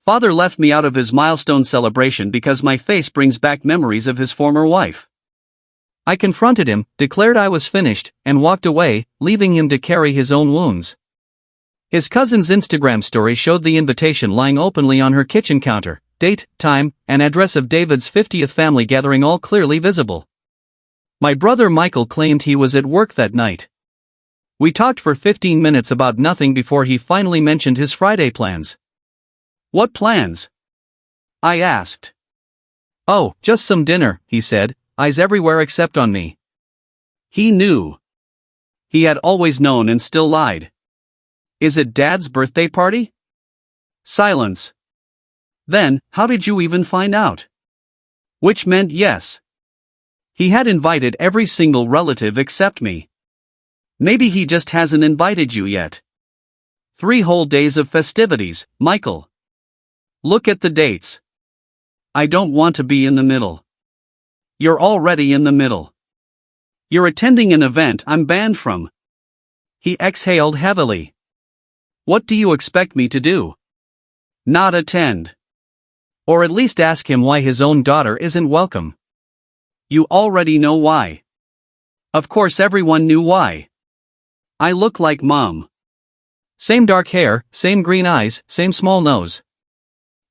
Father left me out of his milestone celebration because my face brings back memories of his former wife. I confronted him, declared I was finished, and walked away, leaving him to carry his own wounds. His cousin's Instagram story showed the invitation lying openly on her kitchen counter, date, time, and address of David's 50th family gathering all clearly visible. My brother Michael claimed he was at work that night. We talked for 15 minutes about nothing before he finally mentioned his Friday plans. "What plans?" I asked. "Oh, just some dinner," he said, eyes everywhere except on me. He knew. He had always known and still lied. "Is it Dad's birthday party?" Silence. "Then, how did you even find out?" Which meant yes. He had invited every single relative except me. Maybe he just hasn't invited you yet. 3 whole days of festivities, Michael. Look at the dates. I don't want to be in the middle. You're already in the middle. You're attending an event I'm banned from. He exhaled heavily. What do you expect me to do? Not attend. Or at least ask him why his own daughter isn't welcome. You already know why. Of course everyone knew why. I look like Mom. Same dark hair, same green eyes, same small nose.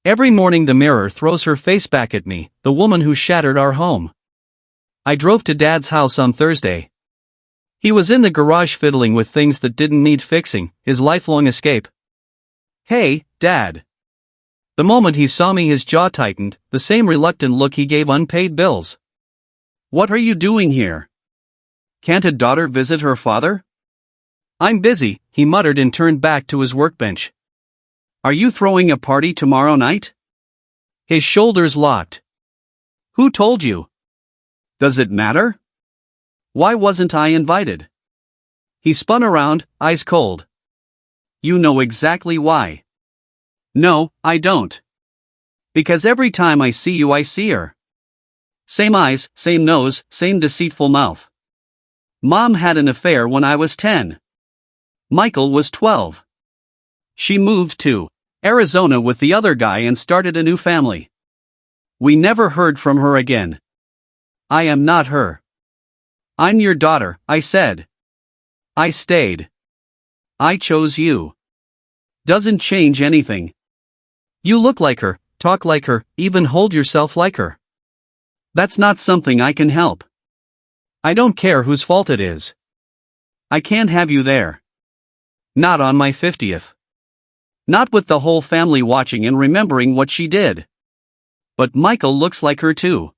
Every morning the mirror throws her face back at me, the woman who shattered our home. I drove to Dad's house on Thursday. He was in the garage fiddling with things that didn't need fixing, his lifelong escape. "Hey, Dad." The moment he saw me his jaw tightened, the same reluctant look he gave unpaid bills. "What are you doing here? Can't a daughter visit her father?" "I'm busy," he muttered and turned back to his workbench. "Are you throwing a party tomorrow night?" His shoulders locked. "Who told you? Does it matter? Why wasn't I invited?" He spun around, eyes cold. "You know exactly why." "No, I don't. Because every time I see you I see her. Same eyes, same nose, same deceitful mouth. Mom had an affair when I was 10. Michael was 12. She moved to Arizona with the other guy and started a new family. We never heard from her again. I am not her. I'm your daughter," I said. I stayed. I chose you. Doesn't change anything. You look like her, talk like her, even hold yourself like her. That's not something I can help. I don't care whose fault it is. I can't have you there. Not on my 50th. Not with the whole family watching and remembering what she did. But Michael looks like her too.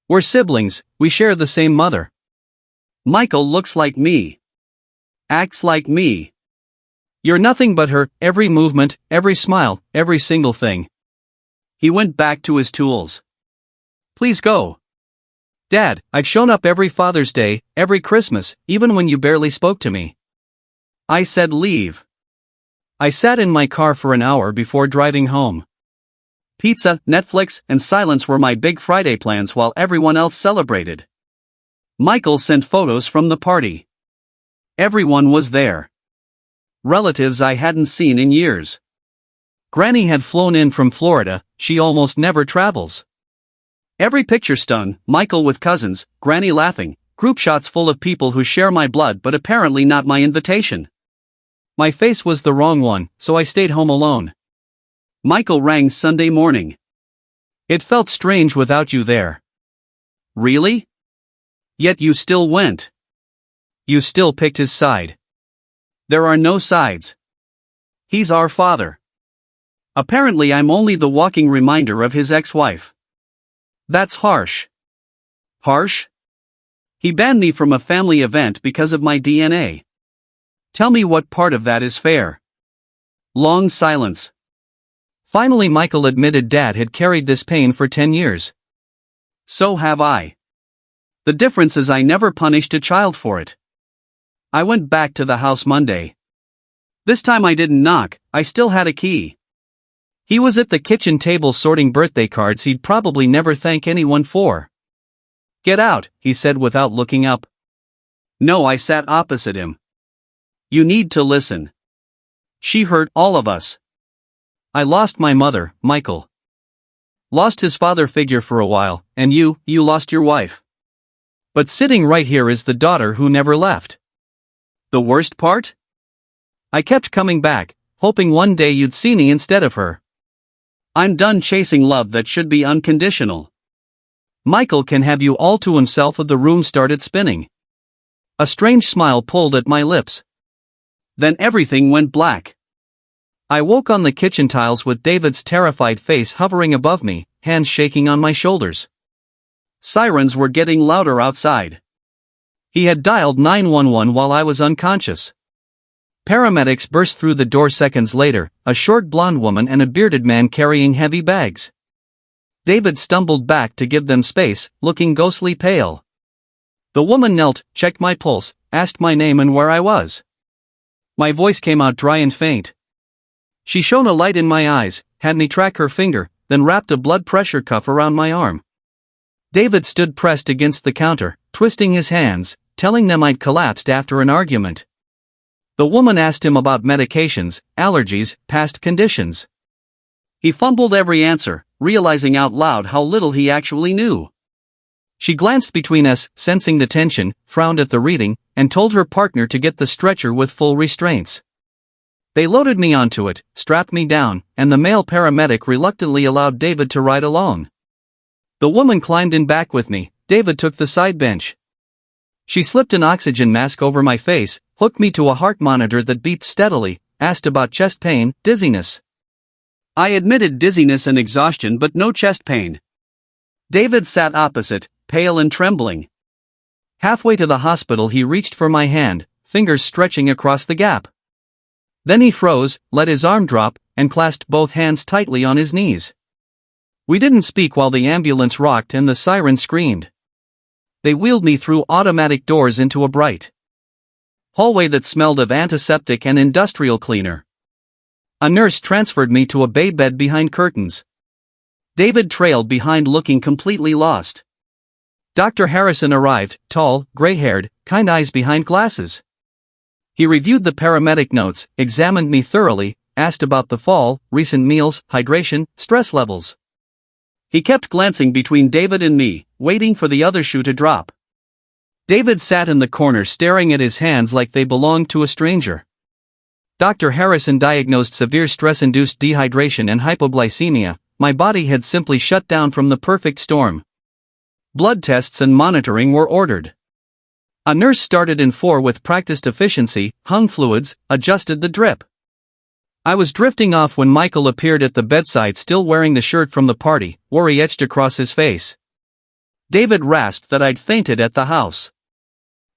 We're siblings, we share the same mother. Michael looks like me. Acts like me. You're nothing but her, every movement, every smile, every single thing. He went back to his tools. "Please go." "Dad, I've shown up every Father's Day, every Christmas, even when you barely spoke to me." I said leave. I sat in my car for an hour before driving home. Pizza, Netflix, and silence were my big Friday plans while everyone else celebrated. Michael sent photos from the party. Everyone was there. Relatives I hadn't seen in years. Granny had flown in from Florida, she almost never travels. Every picture stung, Michael with cousins, Granny laughing, group shots full of people who share my blood but apparently not my invitation. My face was the wrong one, so I stayed home alone. Michael rang Sunday morning. "It felt strange without you there." "Really? Yet you still went. You still picked his side." "There are no sides. He's our father. Apparently I'm only the walking reminder of his ex-wife." "That's harsh." "Harsh? He banned me from a family event because of my DNA. Tell me what part of that is fair." Long silence. Finally Michael admitted Dad had carried this pain for 10 years. "So have I. The difference is I never punished a child for it." I went back to the house Monday. This time I didn't knock, I still had a key. He was at the kitchen table sorting birthday cards he'd probably never thank anyone for. "Get out," he said without looking up. No, I sat opposite him. "You need to listen. She hurt all of us. I lost my mother, Michael. Lost his father figure for a while, and you lost your wife. But sitting right here is the daughter who never left. The worst part? I kept coming back, hoping one day you'd see me instead of her. I'm done chasing love that should be unconditional. Michael can have you all to himself. The room started spinning. A strange smile pulled at my lips. Then everything went black. I woke on the kitchen tiles with David's terrified face hovering above me, hands shaking on my shoulders. Sirens were getting louder outside. He had dialed 911 while I was unconscious. Paramedics burst through the door seconds later, a short blonde woman and a bearded man carrying heavy bags. David stumbled back to give them space, looking ghostly pale. The woman knelt, checked my pulse, asked my name and where I was. My voice came out dry and faint. She shone a light in my eyes, had me track her finger, then wrapped a blood pressure cuff around my arm. David stood pressed against the counter, twisting his hands, telling them I'd collapsed after an argument. The woman asked him about medications, allergies, past conditions. He fumbled every answer, realizing out loud how little he actually knew. She glanced between us, sensing the tension, frowned at the reading, and told her partner to get the stretcher with full restraints. They loaded me onto it, strapped me down, and the male paramedic reluctantly allowed David to ride along. The woman climbed in back with me. David took the side bench. She slipped an oxygen mask over my face, hooked me to a heart monitor that beeped steadily, asked about chest pain, dizziness. I admitted dizziness and exhaustion but no chest pain. David sat opposite, pale and trembling. Halfway to the hospital he reached for my hand, fingers stretching across the gap. Then he froze, let his arm drop, and clasped both hands tightly on his knees. We didn't speak while the ambulance rocked and the siren screamed. They wheeled me through automatic doors into a bright hallway that smelled of antiseptic and industrial cleaner. A nurse transferred me to a bay bed behind curtains. David trailed behind looking completely lost. Dr. Harrison arrived, tall, gray-haired, kind eyes behind glasses. He reviewed the paramedic notes, examined me thoroughly, asked about the fall, recent meals, hydration, stress levels. He kept glancing between David and me, waiting for the other shoe to drop. David sat in the corner staring at his hands like they belonged to a stranger. Dr. Harrison diagnosed severe stress-induced dehydration and hypoglycemia. My body had simply shut down from the perfect storm. Blood tests and monitoring were ordered. A nurse started in 4 with practiced efficiency, hung fluids, adjusted the drip. I was drifting off when Michael appeared at the bedside still wearing the shirt from the party, worry etched across his face. David rasped that I'd fainted at the house.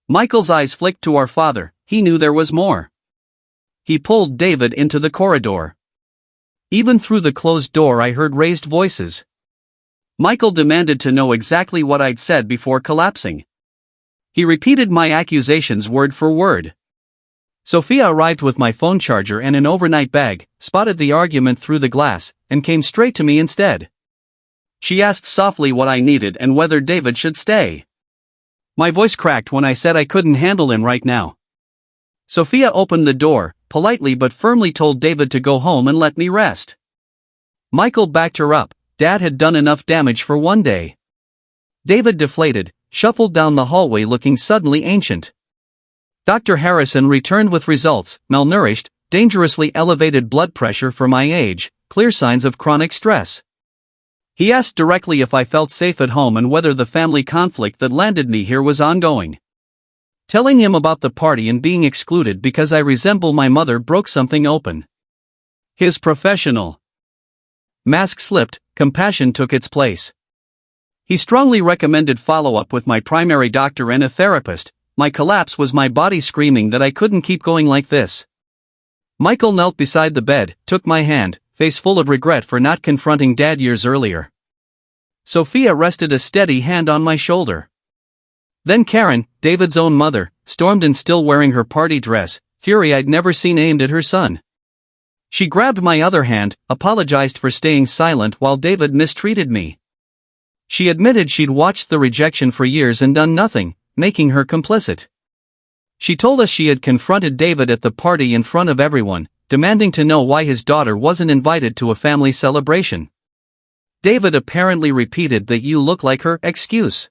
Michael's eyes flicked to our father. He knew there was more. He pulled David into the corridor. Even through the closed door I heard raised voices. Michael demanded to know exactly what I'd said before collapsing. He repeated my accusations word for word. Sophia arrived with my phone charger and an overnight bag, spotted the argument through the glass, and came straight to me instead. She asked softly what I needed and whether David should stay. My voice cracked when I said I couldn't handle him right now. Sophia opened the door, politely but firmly told David to go home and let me rest. Michael backed her up. Dad had done enough damage for one day. David, deflated, shuffled down the hallway looking suddenly ancient. Dr. Harrison returned with results: malnourished, dangerously elevated blood pressure for my age, clear signs of chronic stress. He asked directly if I felt safe at home and whether the family conflict that landed me here was ongoing. Telling him about the party and being excluded because I resemble my mother broke something open. His professional mask slipped, compassion took its place. He strongly recommended follow-up with my primary doctor and a therapist. My collapse was my body screaming that I couldn't keep going like this. Michael knelt beside the bed, took my hand, face full of regret for not confronting Dad years earlier. Sophia rested a steady hand on my shoulder. Then Karen, David's own mother, stormed in still wearing her party dress, fury I'd never seen aimed at her son. She grabbed my other hand, apologized for staying silent while David mistreated me. She admitted she'd watched the rejection for years and done nothing, making her complicit. She told us she had confronted David at the party in front of everyone, demanding to know why his daughter wasn't invited to a family celebration. David apparently repeated that "you look like her" excuse.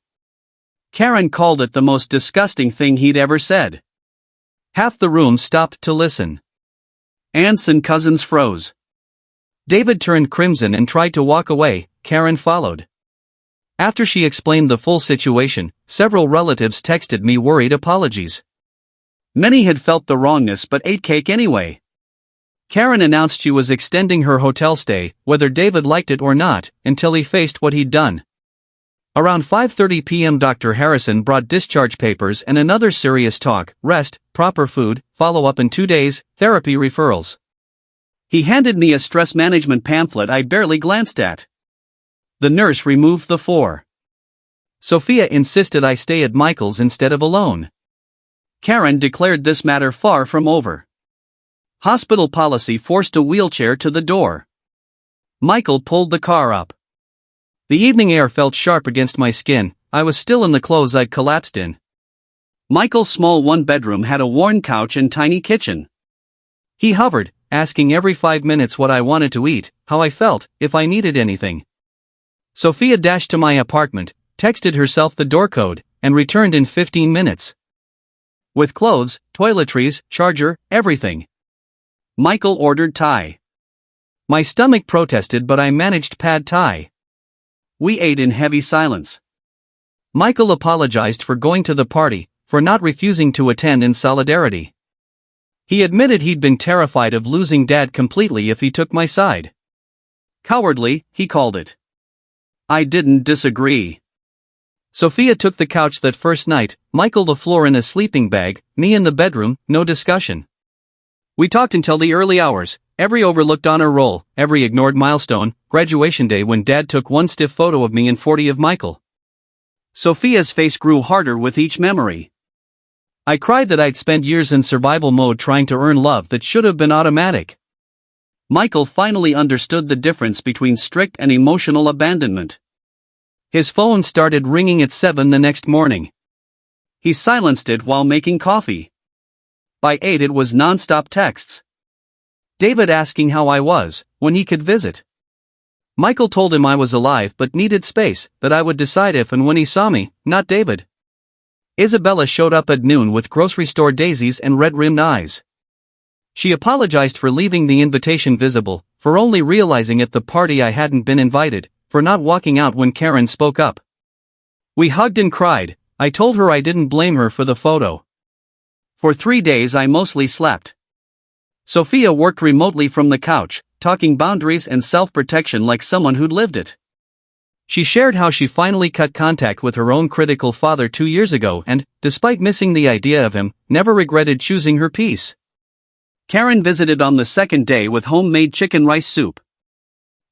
Karen called it the most disgusting thing he'd ever said. Half the room stopped to listen. Aunts and cousins froze. David turned crimson and tried to walk away. Karen followed. After she explained the full situation, several relatives texted me worried apologies. Many had felt the wrongness but ate cake anyway. Karen announced she was extending her hotel stay, whether David liked it or not, until he faced what he'd done. Around 5:30 p.m. Dr. Harrison brought discharge papers and another serious talk: rest, proper food, follow-up in 2 days, therapy referrals. He handed me a stress management pamphlet I barely glanced at. The nurse removed the 4. Sophia insisted I stay at Michael's instead of alone. Karen declared this matter far from over. Hospital policy forced a wheelchair to the door. Michael pulled the car up. The evening air felt sharp against my skin. I was still in the clothes I'd collapsed in. Michael's small one-bedroom had a worn couch and tiny kitchen. He hovered, asking every 5 minutes what I wanted to eat, how I felt, if I needed anything. Sophia dashed to my apartment, texted herself the door code, and returned in 15 minutes. With clothes, toiletries, charger, everything. Michael ordered Thai. My stomach protested but I managed pad Thai. We ate in heavy silence. Michael apologized for going to the party, for not refusing to attend in solidarity. He admitted he'd been terrified of losing Dad completely if he took my side. Cowardly, he called it. I didn't disagree. Sophia took the couch that first night, Michael the floor in a sleeping bag, me in the bedroom, no discussion. We talked until the early hours, every overlooked honor roll, every ignored milestone, graduation day when Dad took one stiff photo of me and 40 of Michael. Sophia's face grew harder with each memory. I cried that I'd spent years in survival mode trying to earn love that should have been automatic. Michael finally understood the difference between strict and emotional abandonment. His phone started ringing at 7 the next morning. He silenced it while making coffee. By 8 it was non-stop texts. David asking how I was, when he could visit. Michael told him I was alive but needed space, that I would decide if and when he saw me, not David. Isabella showed up at noon with grocery store daisies and red-rimmed eyes. She apologized for leaving the invitation visible, for only realizing at the party I hadn't been invited, for not walking out when Karen spoke up. We hugged and cried. I told her I didn't blame her for the photo. For 3 days I mostly slept. Sophia worked remotely from the couch, talking boundaries and self-protection like someone who'd lived it. She shared how she finally cut contact with her own critical father 2 years ago and, despite missing the idea of him, never regretted choosing her peace. Karen visited on the second day with homemade chicken rice soup.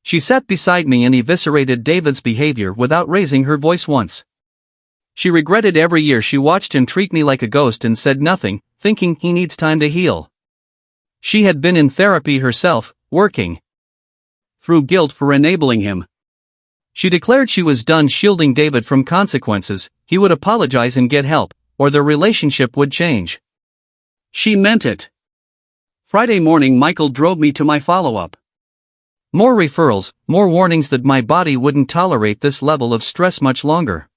She sat beside me and eviscerated David's behavior without raising her voice once. She regretted every year she watched him treat me like a ghost and said nothing, thinking he needs time to heal. She had been in therapy herself, working through guilt for enabling him. She declared she was done shielding David from consequences. He would apologize and get help, or their relationship would change. She meant it. Friday morning Michael drove me to my follow-up. More referrals, more warnings that my body wouldn't tolerate this level of stress much longer.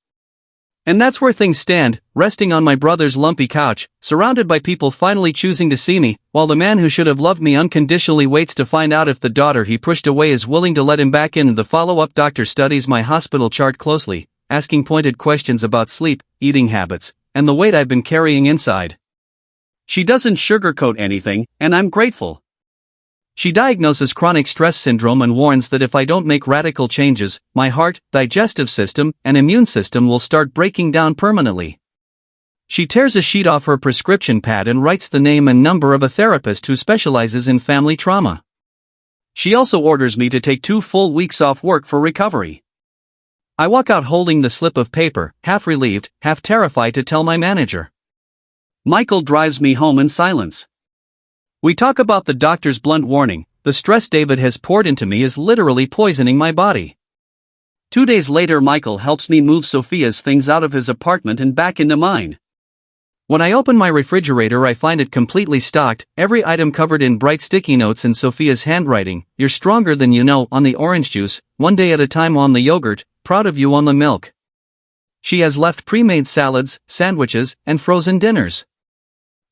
And that's where things stand, resting on my brother's lumpy couch, surrounded by people finally choosing to see me, while the man who should have loved me unconditionally waits to find out if the daughter he pushed away is willing to let him back in. The follow-up doctor studies my hospital chart closely, asking pointed questions about sleep, eating habits, and the weight I've been carrying inside. She doesn't sugarcoat anything, and I'm grateful. She diagnoses chronic stress syndrome and warns that if I don't make radical changes, my heart, digestive system, and immune system will start breaking down permanently. She tears a sheet off her prescription pad and writes the name and number of a therapist who specializes in family trauma. She also orders me to take 2 full weeks off work for recovery. I walk out holding the slip of paper, half relieved, half terrified to tell my manager. Michael drives me home in silence. We talk about the doctor's blunt warning: the stress David has poured into me is literally poisoning my body. 2 days later Michael helps me move Sophia's things out of his apartment and back into mine. When I open my refrigerator, I find it completely stocked, every item covered in bright sticky notes in Sophia's handwriting. "You're stronger than you know" on the orange juice, "one day at a time" on the yogurt, "proud of you" on the milk. She has left pre-made salads, sandwiches, and frozen dinners.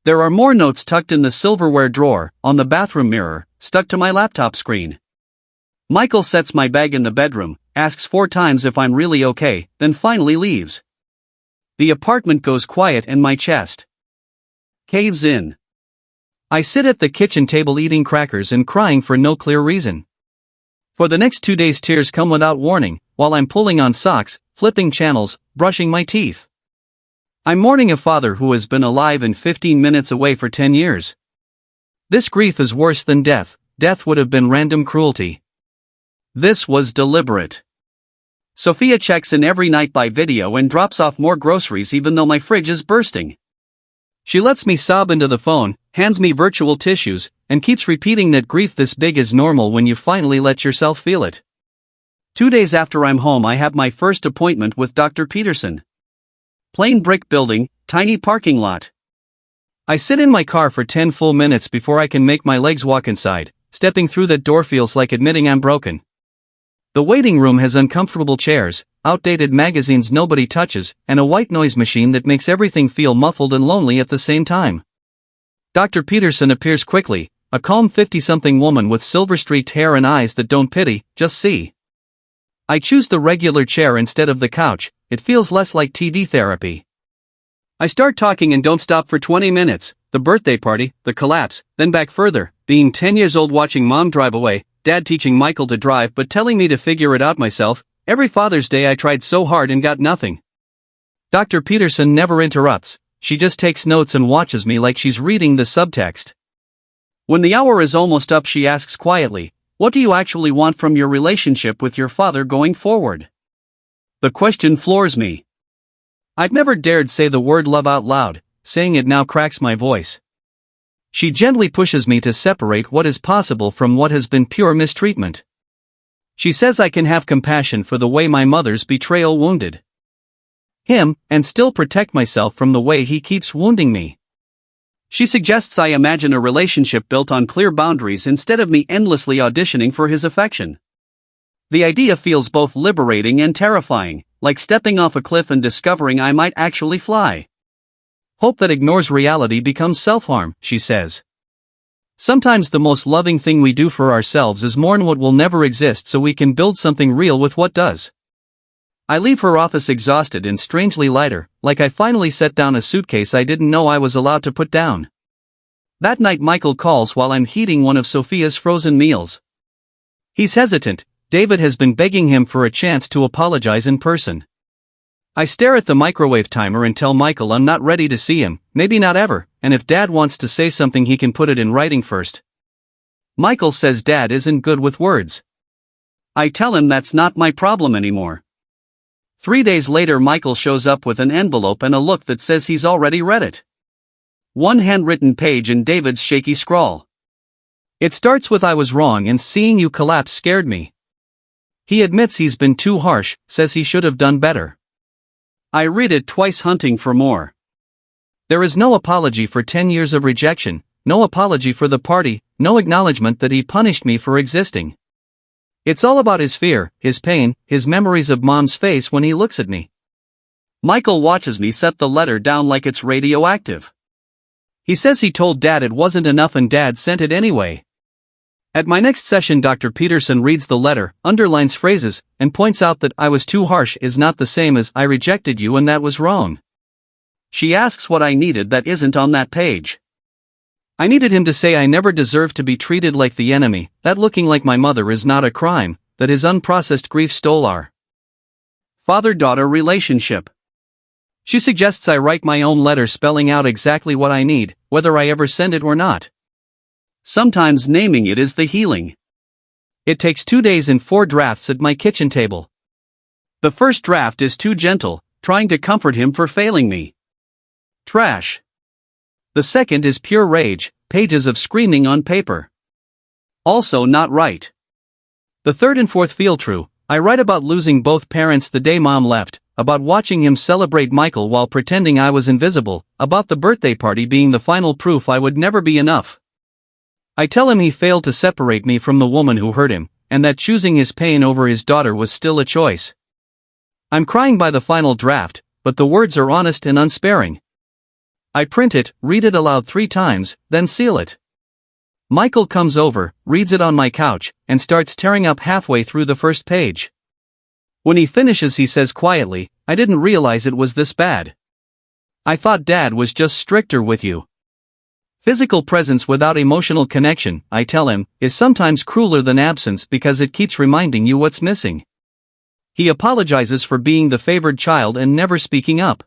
There are more notes tucked in the silverware drawer, on the bathroom mirror, stuck to my laptop screen. Michael sets my bag in the bedroom, asks 4 times if I'm really okay, then finally leaves. The apartment goes quiet and my chest caves in. I sit at the kitchen table eating crackers and crying for no clear reason. For the next 2 days tears come without warning, while I'm pulling on socks, flipping channels, brushing my teeth. I'm mourning a father who has been alive and 15 minutes away for 10 years. This grief is worse than death. Death would have been random cruelty. This was deliberate. Sophia checks in every night by video and drops off more groceries even though my fridge is bursting. She lets me sob into the phone, hands me virtual tissues, and keeps repeating that grief this big is normal when you finally let yourself feel it. 2 days after I'm home, I have my first appointment with Dr. Peterson. Plain brick building, tiny parking lot. I sit in my car for 10 full minutes before I can make my legs walk inside. Stepping through that door feels like admitting I'm broken. The waiting room has uncomfortable chairs, outdated magazines nobody touches, and a white noise machine that makes everything feel muffled and lonely at the same time. Dr. Peterson appears quickly, a calm 50-something woman with silver-streaked hair and eyes that don't pity, just see. I choose the regular chair instead of the couch. It feels less like TV therapy. I start talking and don't stop for 20 minutes, the birthday party, the collapse, then back further, being 10 years old watching mom drive away, dad teaching Michael to drive but telling me to figure it out myself. Every Father's Day I tried so hard and got nothing. Dr. Peterson never interrupts, she just takes notes and watches me like she's reading the subtext. When the hour is almost up, she asks quietly, "What do you actually want from your relationship with your father going forward?" The question floors me. I'd never dared say the word love out loud, saying it now cracks my voice. She gently pushes me to separate what is possible from what has been pure mistreatment. She says I can have compassion for the way my mother's betrayal wounded him, and still protect myself from the way he keeps wounding me. She suggests I imagine a relationship built on clear boundaries instead of me endlessly auditioning for his affection. The idea feels both liberating and terrifying, like stepping off a cliff and discovering I might actually fly. Hope that ignores reality becomes self-harm, she says. Sometimes the most loving thing we do for ourselves is mourn what will never exist so we can build something real with what does. I leave her office exhausted and strangely lighter, like I finally set down a suitcase I didn't know I was allowed to put down. That night Michael calls while I'm heating one of Sophia's frozen meals. He's hesitant. David has been begging him for a chance to apologize in person. I stare at the microwave timer and tell Michael I'm not ready to see him, maybe not ever, and if Dad wants to say something he can put it in writing first. Michael says Dad isn't good with words. I tell him that's not my problem anymore. 3 days later Michael shows up with an envelope and a look that says he's already read it. One handwritten page in David's shaky scrawl. It starts with "I was wrong and seeing you collapse scared me." He admits he's been too harsh, says he should have done better. I read it twice, hunting for more. There is no apology for 10 years of rejection, no apology for the party, no acknowledgement that he punished me for existing. It's all about his fear, his pain, his memories of Mom's face when he looks at me. Michael watches me set the letter down like it's radioactive. He says he told Dad it wasn't enough and Dad sent it anyway. At my next session Dr. Peterson reads the letter, underlines phrases, and points out that "I was too harsh" is not the same as "I rejected you and that was wrong." She asks what I needed that isn't on that page. I needed him to say I never deserved to be treated like the enemy, that looking like my mother is not a crime, that his unprocessed grief stole our father-daughter relationship. She suggests I write my own letter spelling out exactly what I need, whether I ever send it or not. Sometimes naming it is the healing. It takes 2 days and 4 drafts at my kitchen table. The first draft is too gentle, trying to comfort him for failing me. Trash. The second is pure rage, pages of screaming on paper. Also not right. The third and fourth feel true. I write about losing both parents the day Mom left, about watching him celebrate Michael while pretending I was invisible, about the birthday party being the final proof I would never be enough. I tell him he failed to separate me from the woman who hurt him, and that choosing his pain over his daughter was still a choice. I'm crying by the final draft, but the words are honest and unsparing. I print it, read it aloud 3 times, then seal it. Michael comes over, reads it on my couch, and starts tearing up halfway through the first page. When he finishes, he says quietly, "I didn't realize it was this bad. I thought Dad was just stricter with you." Physical presence without emotional connection, I tell him, is sometimes crueler than absence because it keeps reminding you what's missing. He apologizes for being the favored child and never speaking up.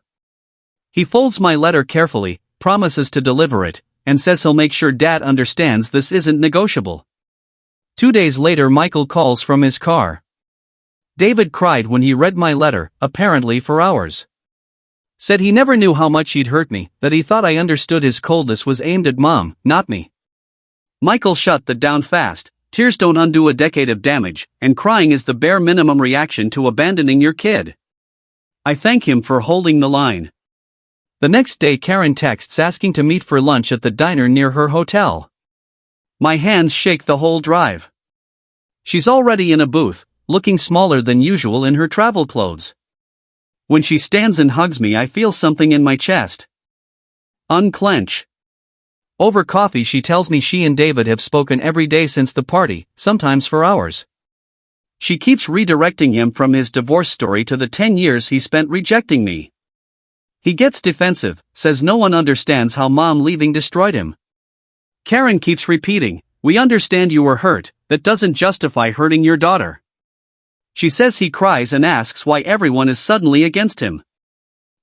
He folds my letter carefully, promises to deliver it, and says he'll make sure Dad understands this isn't negotiable. 2 days later, Michael calls from his car. David cried when he read my letter, apparently for hours. Said he never knew how much he'd hurt me, that he thought I understood his coldness was aimed at Mom, not me. Michael shut that down fast. Tears don't undo a decade of damage, and crying is the bare minimum reaction to abandoning your kid. I thank him for holding the line. The next day, Karen texts asking to meet for lunch at the diner near her hotel. My hands shake the whole drive. She's already in a booth, looking smaller than usual in her travel clothes. When she stands and hugs me, I feel something in my chest. Unclench. Over coffee, she tells me she and David have spoken every day since the party, sometimes for hours. She keeps redirecting him from his divorce story to the 10 years he spent rejecting me. He gets defensive, says no one understands how Mom leaving destroyed him. Karen keeps repeating, "We understand you were hurt, that doesn't justify hurting your daughter." She says he cries and asks why everyone is suddenly against him.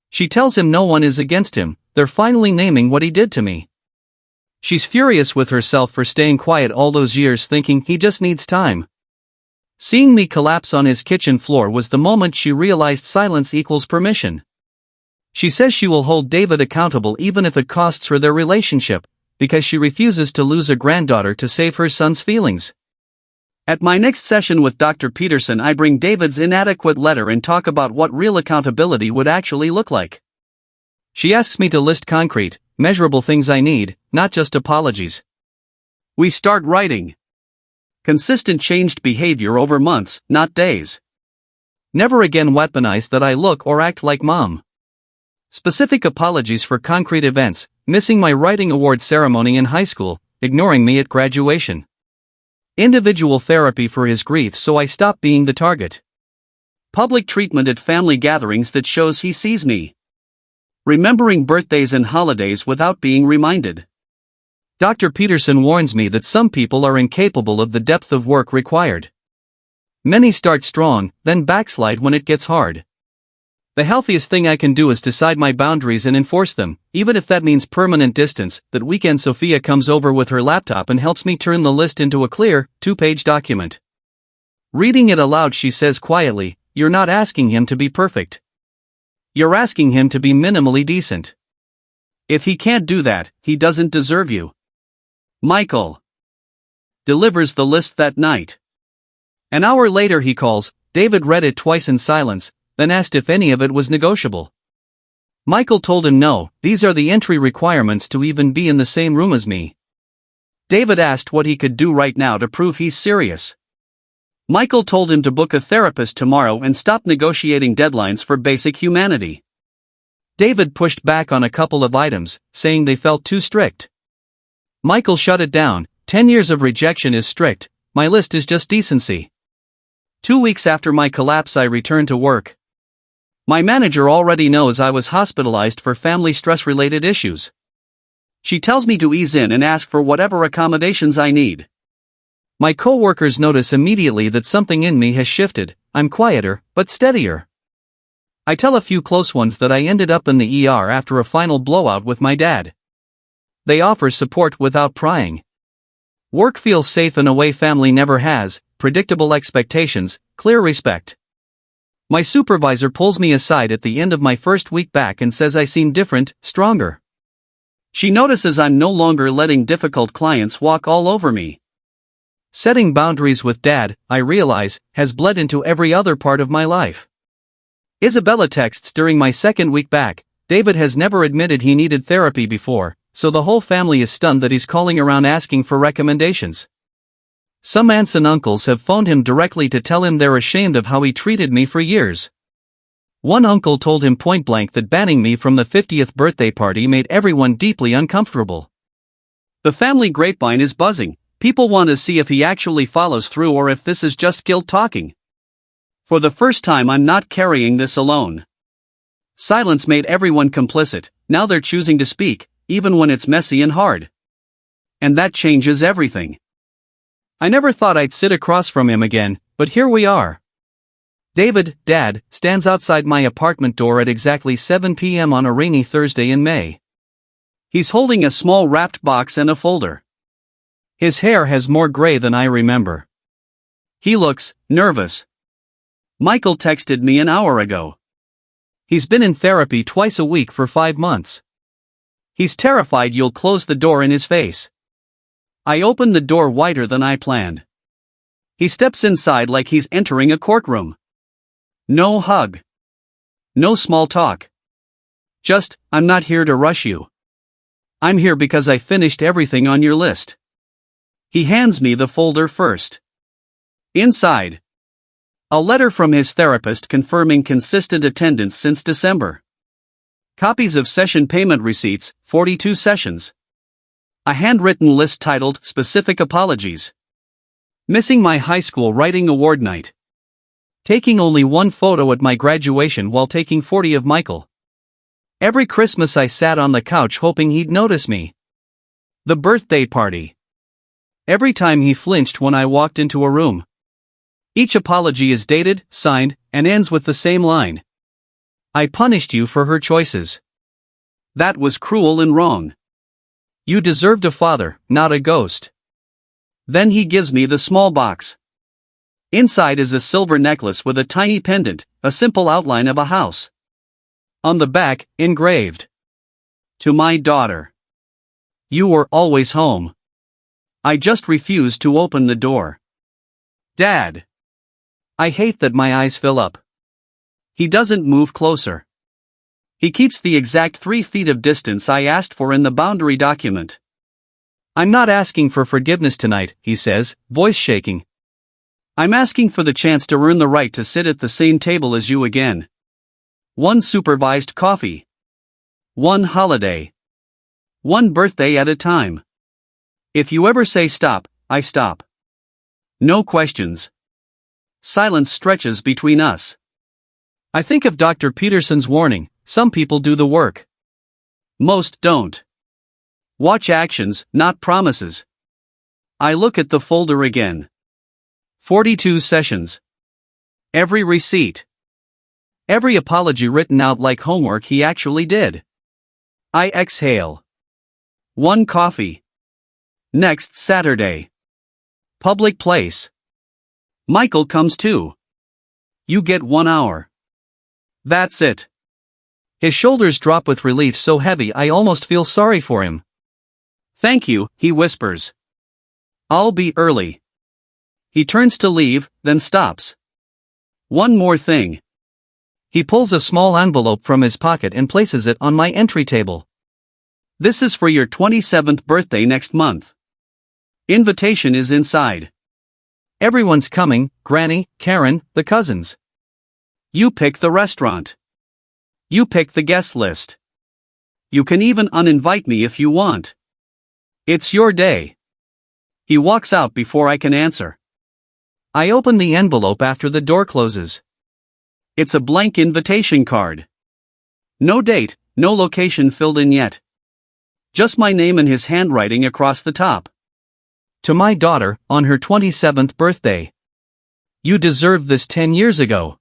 She tells him no one is against him, they're finally naming what he did to me. She's furious with herself for staying quiet all those years, thinking he just needs time. Seeing me collapse on his kitchen floor was the moment she realized silence equals permission. She says she will hold David accountable even if it costs her their relationship, because she refuses to lose a granddaughter to save her son's feelings. At my next session with Dr. Peterson, I bring David's inadequate letter and talk about what real accountability would actually look like. She asks me to list concrete, measurable things I need, not just apologies. We start writing. Consistent changed behavior over months, not days. Never again weaponize that I look or act like Mom. Specific apologies for concrete events, missing my writing award ceremony in high school, ignoring me at graduation. Individual therapy for his grief so I stop being the target. Public treatment at family gatherings that shows he sees me. Remembering birthdays and holidays without being reminded. Dr. Peterson warns me that some people are incapable of the depth of work required. Many start strong, then backslide when it gets hard. The healthiest thing I can do is decide my boundaries and enforce them, even if that means permanent distance. That weekend, Sophia comes over with her laptop and helps me turn the list into a clear, 2-page document. Reading it aloud, she says quietly, "You're not asking him to be perfect. You're asking him to be minimally decent. If he can't do that, he doesn't deserve you." Michael delivers the list that night. An hour later he calls. David read it twice in silence, then asked if any of it was negotiable. Michael told him no, these are the entry requirements to even be in the same room as me. David asked what he could do right now to prove he's serious. Michael told him to book a therapist tomorrow and stop negotiating deadlines for basic humanity. David pushed back on a couple of items, saying they felt too strict. Michael shut it down. 10 years of rejection is strict, my list is just decency. 2 weeks after my collapse, I returned to work. My manager already knows I was hospitalized for family stress-related issues. She tells me to ease in and ask for whatever accommodations I need. My co-workers notice immediately that something in me has shifted. I'm quieter, but steadier. I tell a few close ones that I ended up in the ER after a final blowout with my dad. They offer support without prying. Work feels safe in a way family never has, predictable expectations, clear respect. My supervisor pulls me aside at the end of my first week back and says I seem different, stronger. She notices I'm no longer letting difficult clients walk all over me. Setting boundaries with Dad, I realize, has bled into every other part of my life. Isabella texts during my second week back. David has never admitted he needed therapy before, so the whole family is stunned that he's calling around asking for recommendations. Some aunts and uncles have phoned him directly to tell him they're ashamed of how he treated me for years. One uncle told him point blank that banning me from the 50th birthday party made everyone deeply uncomfortable. The family grapevine is buzzing. People want to see if he actually follows through or if this is just guilt talking. For the first time, I'm not carrying this alone. Silence made everyone complicit. Now they're choosing to speak, even when it's messy and hard. And that changes everything. I never thought I'd sit across from him again, but here we are. David, Dad, stands outside my apartment door at exactly 7 p.m. on a rainy Thursday in May. He's holding a small wrapped box and a folder. His hair has more gray than I remember. He looks nervous. Michael texted me an hour ago. He's been in therapy twice a week for 5 months. He's terrified you'll close the door in his face. I open the door wider than I planned. He steps inside like he's entering a courtroom. No hug. No small talk. Just, I'm not here to rush you. I'm here because I finished everything on your list. He hands me the folder first. Inside, a letter from his therapist confirming consistent attendance since December. Copies of session payment receipts, 42 sessions. A handwritten list titled Specific Apologies. Missing my high school writing award night. Taking only one photo at my graduation while taking 40 of Michael. Every Christmas I sat on the couch hoping he'd notice me. The birthday party. Every time he flinched when I walked into a room. Each apology is dated, signed, and ends with the same line. I punished you for her choices. That was cruel and wrong. You deserved a father, not a ghost. Then he gives me the small box. Inside is a silver necklace with a tiny pendant, a simple outline of a house. On the back, engraved. To my daughter. You were always home. I just refused to open the door. Dad. I hate that my eyes fill up. He doesn't move closer. He keeps the exact 3 feet of distance I asked for in the boundary document. I'm not asking for forgiveness tonight, he says, voice shaking. I'm asking for the chance to earn the right to sit at the same table as you again. One supervised coffee. One holiday. One birthday at a time. If you ever say stop, I stop. No questions. Silence stretches between us. I think of Dr. Peterson's warning, some people do the work. Most don't. Watch actions, not promises. I look at the folder again. 42 sessions. Every receipt. Every apology written out like homework he actually did. I exhale. One coffee. Next Saturday. Public place. Michael comes too. You get 1 hour. That's it. His shoulders drop with relief so heavy I almost feel sorry for him. Thank you, he whispers. I'll be early. He turns to leave, then stops. One more thing. He pulls a small envelope from his pocket and places it on my entry table. This is for your 27th birthday next month. Invitation is inside. Everyone's coming, Granny, Karen, the cousins. You pick the restaurant. You pick the guest list. You can even uninvite me if you want. It's your day. He walks out before I can answer. I open the envelope after the door closes. It's a blank invitation card. No date, no location filled in yet. Just my name and his handwriting across the top. To my daughter, on her 27th birthday. You deserved this 10 years ago.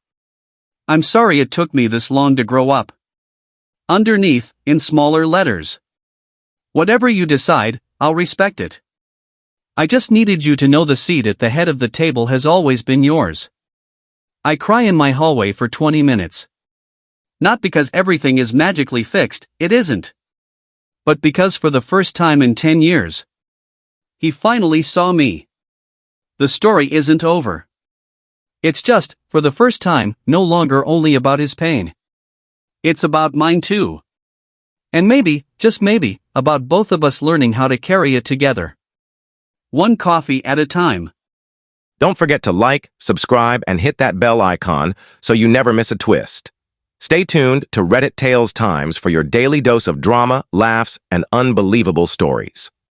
I'm sorry it took me this long to grow up. Underneath, in smaller letters. Whatever you decide, I'll respect it. I just needed you to know the seat at the head of the table has always been yours. I cry in my hallway for 20 minutes. Not because everything is magically fixed, it isn't. But because for the first time in 10 years, he finally saw me. The story isn't over. It's just, for the first time, no longer only about his pain. It's about mine too. And maybe, just maybe, about both of us learning how to carry it together. One coffee at a time. Don't forget to like, subscribe, and hit that bell icon so you never miss a twist. Stay tuned to Reddit Tales Times for your daily dose of drama, laughs, and unbelievable stories.